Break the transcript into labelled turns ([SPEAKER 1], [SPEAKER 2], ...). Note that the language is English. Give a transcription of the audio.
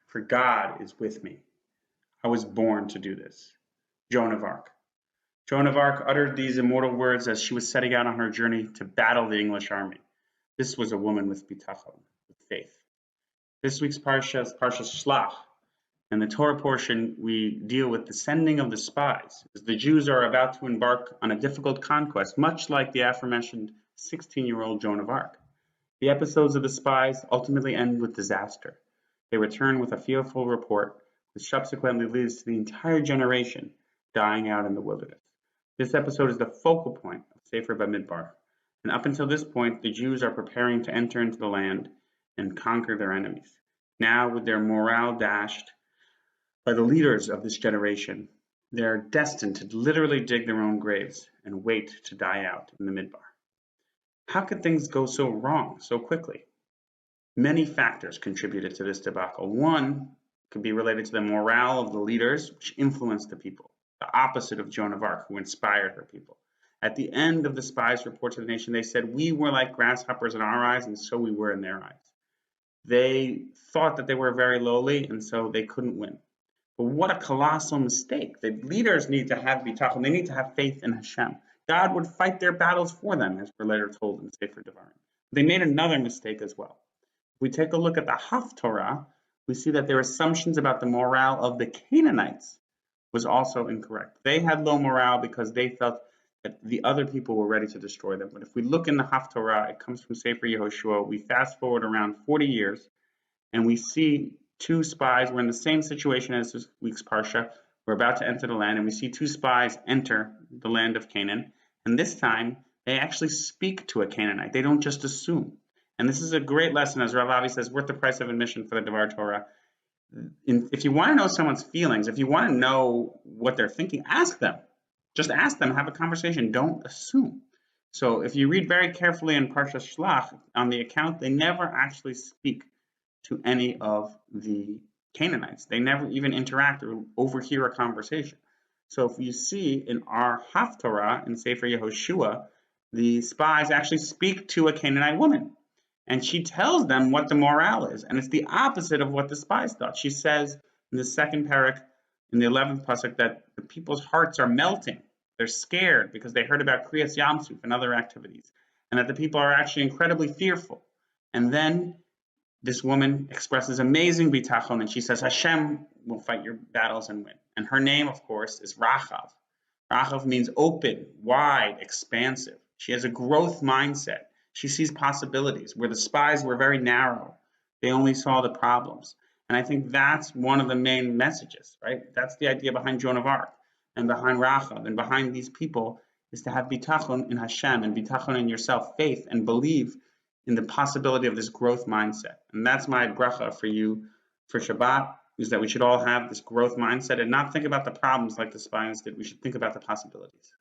[SPEAKER 1] for God is with me. I was born to do this. Joan of Arc. Joan of Arc uttered these immortal words as she was setting out on her journey to battle the English army. This was a woman with bitachon, with faith. This week's Parsha is Parsha Shlach. In the Torah portion, we deal with the sending of the spies, as the Jews are about to embark on a difficult conquest, much like the aforementioned 16-year-old Joan of Arc. The episodes of the spies ultimately end with disaster. They return with a fearful report, which subsequently leads to the entire generation dying out in the wilderness. This episode is the focal point of Sefer Bamidbar, and up until this point, the Jews are preparing to enter into the land and conquer their enemies. Now, with their morale dashed by the leaders of this generation, they are destined to literally dig their own graves and wait to die out in the Midbar. How could things go so wrong so quickly? Many factors contributed to this debacle. One could be related to the morale of the leaders, which influenced the people, the opposite of Joan of Arc, who inspired her people. At the end of the spies' report to the nation, they said, "We were like grasshoppers in our eyes, and so we were in their eyes." They thought that they were very lowly, and so they couldn't win. But what a colossal mistake. The leaders need to have bitachon. They need to have faith in Hashem. God would fight their battles for them, as we're later told in Sefer Devarim. They made another mistake as well. If we take a look at the haftarah, we see that their assumptions about the morale of the Canaanites was also incorrect. They had low morale because they felt that the other people were ready to destroy them. But if we look in the haftarah, it comes from Sefer Yehoshua. We fast forward around 40 years, and we see two spies. We're in the same situation as this week's Parsha. We're about to enter the land, and we see two spies enter the land of Canaan. And this time, they actually speak to a Canaanite. They don't just assume. And this is a great lesson, as Rav Avi says, worth the price of admission for the Devar Torah. If you want to know someone's feelings, if you want to know what they're thinking, ask them. Just ask them, have a conversation. Don't assume. So if you read very carefully in Parsha Shlach, on the account, they never actually speak to any of the Canaanites. They never even interact or overhear a conversation. So if you see in our haftarah in Sefer Yehoshua, the spies actually speak to a Canaanite woman. And she tells them what the morale is. And it's the opposite of what the spies thought. She says in the second parak, in the 11th pasuk, that the people's hearts are melting. They're scared because they heard about Kriyas Yamsuf and other activities. And that the people are actually incredibly fearful. And then this woman expresses amazing bitachon, and she says, Hashem will fight your battles and win. And her name, of course, is Rachav. Rachav means open, wide, expansive. She has a growth mindset. She sees possibilities where the spies were very narrow. They only saw the problems. And I think that's one of the main messages, right? That's the idea behind Joan of Arc and behind Rachav and behind these people, is to have bitachon in Hashem and bitachon in yourself, faith, and believe in the possibility of this growth mindset. And that's my bracha for you for Shabbat, is that we should all have this growth mindset and not think about the problems like the spies did. We should think about the possibilities.